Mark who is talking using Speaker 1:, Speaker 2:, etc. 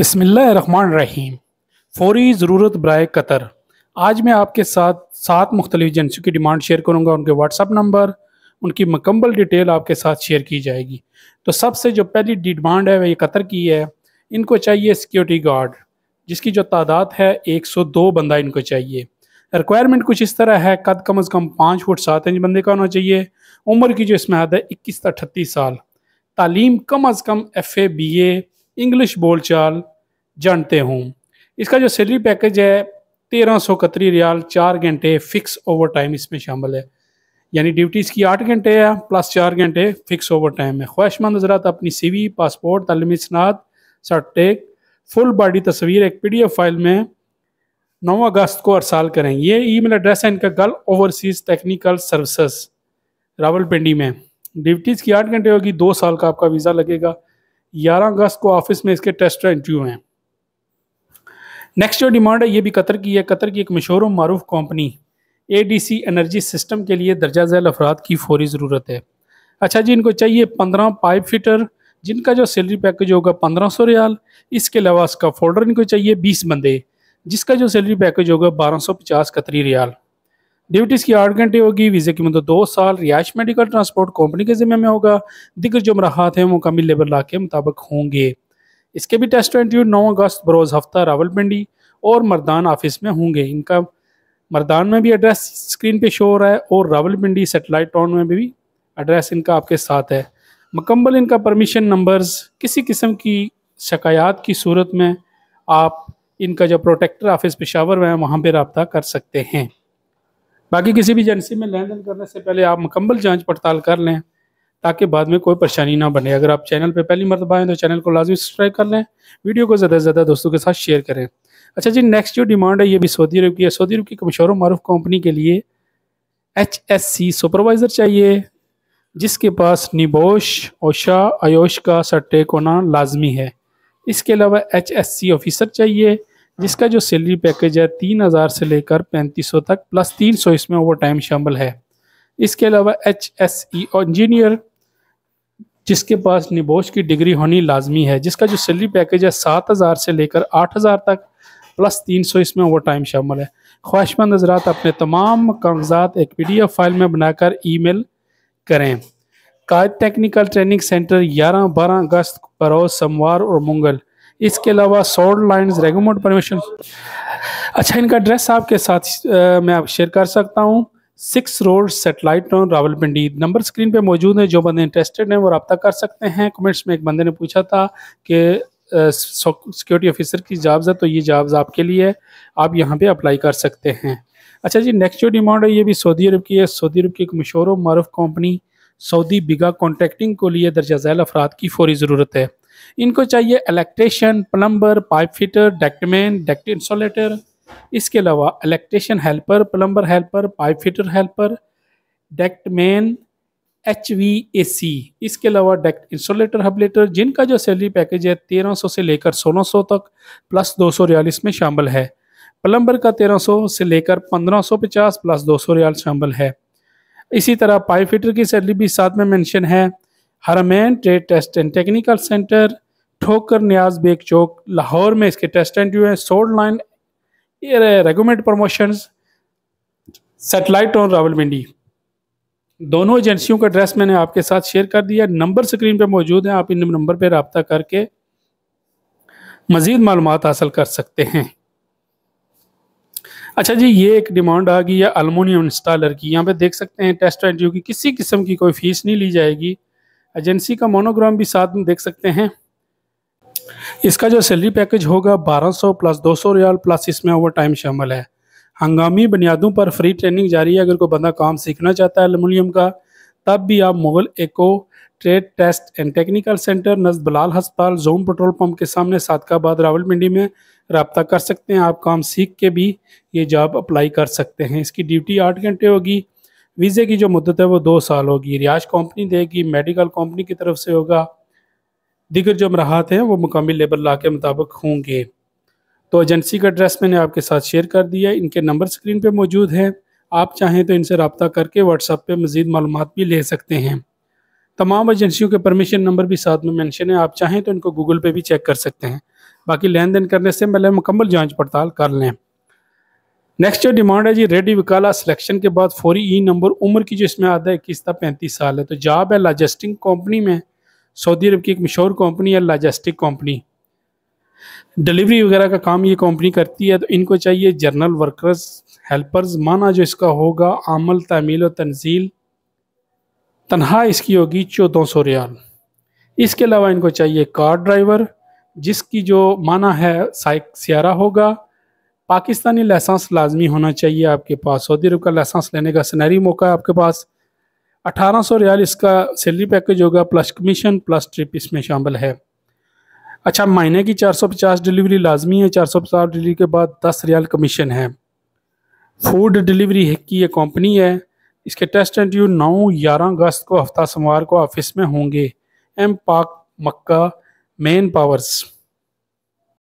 Speaker 1: बिस्मिल्लाहिर्रहमानिर्रहीम। फ़ौरी ज़रूरत बराए कतर। आज मैं आपके साथ 7 मुख्तलिफ एजेंसियों की डिमांड शेयर करूँगा। उनके व्हाट्सअप नंबर, उनकी मुकम्मल डिटेल आपके साथ शेयर की जाएगी। तो सबसे जो पहली डिमांड है वह ये कतर की है। इनको चाहिए सिक्योरिटी गार्ड, जिसकी जो तादाद है 102 बंदा इनको चाहिए। रिक्वायरमेंट कुछ इस तरह है, कद कम अज़ कम 5 फुट 7 इंच बंदे का होना चाहिए। उम्र की जो इसमें हद है 21 से 38 साल। तालीम कम अज़ कम FA BA इंग्लिश बोलचाल जानते हूँ। इसका जो सैलरी पैकेज है 1300 कतरी रियाल, 4 घंटे फिक्स ओवर टाइम इसमें शामिल है। यानी ड्यूटीज़ की 8 घंटे है प्लस 4 घंटे फिक्स ओवर टाइम है। ख्वाहिशमंद हज़रात अपनी CV, पासपोर्ट, तालीमी सनाद, सर्टिफिकेट, फुल बॉडी तस्वीर एक PDF फाइल में 9 अगस्त को अरसाल करें। ये ईमेल एड्रेस है इनका gulf overseas technical services, Rawalpindi में। ड्यूटीज़ की 8 घंटे होगी। 2 साल का आपका वीज़ा लगेगा। 11 अगस्त को ऑफिस में इसके टेस्ट इंटरव्यू हैं। नेक्स्ट जो डिमांड है ये भी कतर की है। कतर की एक मशहूर मारूफ कंपनी ADC एनर्जी सिस्टम के लिए दर्जा झैल अफराद की फौरी ज़रूरत है। अच्छा जी, इनको चाहिए 15 पाइप फिटर, जिनका जो सैलरी पैकेज होगा 1500 रियाल। इसके अलावा इसका फोल्डर इनको चाहिए 20 बंदे, जिसका जो सैलरी पैकेज होगा 1250 कतरी रियाल। ड्यूटीज़ की 8 घंटे होगी। वीज़े की मुद्दत 2 साल। रिहाइश मेडिकल ट्रांसपोर्ट कंपनी के ज़िम्मे में होगा। दिगर जो मराहत हैं वो मुकम्मल लेबर ला के मुताबिक होंगे। इसके भी टेस्ट इंटरव्यू 9 अगस्त बरोज़ हफ्ता रावलपिंडी और मर्दान ऑफिस में होंगे। इनका मर्दान में भी एड्रेस स्क्रीन पे शो हो रहा है और रावलपिंडी सेटेलाइट टाउन में भी एड्रेस इनका आपके साथ है। मुकम्मल इनका परमिशन नंबर्स, किसी किस्म की शिकायत की सूरत में आप इनका जो प्रोटेक्टर ऑफिस पेशावर में है वहाँ पर रब्ता कर सकते हैं। बाकी किसी भी एजेंसी में लेन देन करने से पहले आप मुकम्मल जांच पड़ताल कर लें, ताकि बाद में कोई परेशानी ना बने। अगर आप चैनल पे पहली मरतबा आएँ तो चैनल को लाजमी सब्सक्राइब कर लें, वीडियो को ज़्यादा से ज़्यादा दोस्तों के साथ शेयर करें। अच्छा जी, नेक्स्ट जो डिमांड है ये भी सऊदी अरब की है। सऊदी अरब की मशहूर मारूफ कंपनी के लिए HSC सुपरवाइज़र चाहिए, जिसके पास निबोश ओशा आयोश का सर्टिफिकेट होना लाजमी है। इसके अलावा HSC ऑफिसर चाहिए, जिसका जो सैलरी पैकेज है 3000 से लेकर 3500 तक प्लस 300 इसमें ओवर टाइम शामिल है। इसके अलावा HSE इंजीनियर, जिसके पास निबोश की डिग्री होनी लाजमी है, जिसका जो सैलरी पैकेज है 7000 से लेकर 8000 तक प्लस 300 इसमें ओवर टाइम शामिल है। ख्वाहिशमंद हज़रात अपने तमाम कागजात एक PDF फाइल में बनाकर ईमेल करें। कायद टेक्निकल ट्रेनिंग सेंटर 11-12 अगस्त बरोज़ सोमवार और मंगल। इसके अलावा सोल्ड लाइन्स रेगुमेंट परमिशन। अच्छा, इनका एड्रेस आपके साथ मैं आप शेयर कर सकता हूँ। 6 road satellite Town Rawalpindi. Number screen पे मौजूद है। जो बंदे इंटरेस्टेड हैं वो रब्ता कर सकते हैं। कमेंट्स में एक बंदे ने पूछा था कि सिक्योरिटी ऑफिसर की जॉब्स है, तो ये जॉब्स आपके लिए है, आप यहाँ पे अप्लाई कर सकते हैं। अच्छा जी, नेक्स्ट जो डिमांड है ये भी सऊदी अरब की है। सऊदी अरब की एक मशहूर मारूफ कंपनी सऊदी बिगा कॉन्ट्रैक्टिंग को लिए दर्जा झैल अफराद की फौरी ज़रूरत है। इनको चाहिए electrician, plumber, pipe fitter, ductman, duct insulator. इसके अलावा electrician helper, plumber helper, pipe fitter helper, ductman, HVAC। इसके अलावा डेक्ट इंसुलेटर हबलेटर, जिनका जो सैलरी पैकेज है 1300 से लेकर 1600 तक प्लस 200 रियाल इसमें शामिल है। प्लम्बर का 1300 से लेकर 1550 प्लस 200 रियाल शामिल है। इसी तरह पाइप फिटर की सैलरी भी साथ में मेंशन है। Harman trade test and technical centre, Thokar Niaz Baig Chowk, Lahore में इसके टेस्ट इंटरव्यू है। Sold Line Recruitment Promotions, Satellite Town Rawalpindi. दोनों एजेंसियों का एड्रेस मैंने आपके साथ शेयर कर दिया। नंबर स्क्रीन पे मौजूद है, आप इन नंबर पे रब्ता करके मज़ीद मालूमात हासिल कर सकते हैं। अच्छा जी, ये एक डिमांड आ गई है अलमुनियम इंस्टॉलर की। यहाँ पे देख सकते हैं टेस्ट इंटरव्यू की किसी किस्म की कोई फ़ीस नहीं ली जाएगी। एजेंसी का मोनोग्राम भी साथ में देख सकते हैं। इसका जो सैलरी पैकेज होगा 1200 प्लस 200 रियाल प्लस इसमें ओवर टाइम शामिल है। हंगामी बुनियादों पर फ्री ट्रेनिंग जारी है। अगर कोई बंदा काम सीखना चाहता है एल्युमिनियम का, तब भी आप Mughal Eco trade test and technical centre नज़द बलाल अस्पताल, जोन पेट्रोल पंप के सामने, सादकाबाद, रावलपिंडी में रब्ता कर सकते हैं। आप काम सीख के भी ये जॉब अप्लाई कर सकते हैं। इसकी ड्यूटी 8 घंटे होगी। वीज़े की जो मुद्दत है वो 2 साल होगी। रिहाइश कंपनी देगी, मेडिकल कंपनी की तरफ से होगा। दिगर जो मराहत हैं वो मुकामी लेबर ला के मुताबिक होंगे। तो एजेंसी का एड्रेस मैंने आपके साथ शेयर कर दिया। इनके नंबर स्क्रीन पे मौजूद हैं। आप चाहें तो इनसे रब्ता करके व्हाट्सएप पे मज़ीद मालूमात भी ले सकते हैं। तमाम एजेंसियों के परमिशन नंबर भी साथ में मेंशन है। आप चाहें तो इनको गूगल पे भी चेक कर सकते हैं। बाकी लेन देन करने से पहले मुकम्मल जांच पड़ताल कर लें। नेक्स्ट जो डिमांड है जी, रेडी वकाला सिलेक्शन के बाद फौरी ई नंबर, उम्र की जो इसमें आता है 21 था 35 साल है। तो जॉब है लॉजिस्टिक कंपनी में, सऊदी अरब की एक मशहूर कंपनी है लॉजिस्टिक कंपनी, डिलीवरी वगैरह का काम ये कंपनी करती है। तो इनको चाहिए जर्नल वर्कर्स हेल्पर्स, माना जो इसका होगा आमल तामील और तंजील, तनख्वाह इसकी होगी 1400 रियाल। इसके अलावा इनको चाहिए कार ड्राइवर, जिसकी जो माना है सियारा होगा। पाकिस्तानी लाइसेंस लाजमी होना चाहिए आपके पास। सऊदी अरब का लाइसेंस लेने का सनहरी मौका है आपके पास। 1800 रियाल इसका सैलरी पैकेज होगा, प्लस कमीशन प्लस ट्रिप इसमें शामिल है। अच्छा, महीने की 450 डिलीवरी लाजमी है। 450 डिलीवरी के बाद 10 रियाल कमीशन है। फूड डिलीवरी की ये कंपनी है। इसके टेस्ट इंटरव्यू 9-11 अगस्त को हफ्ता सोमवार को ऑफिस में होंगे। एम पाक मक्का मेन पावर्स।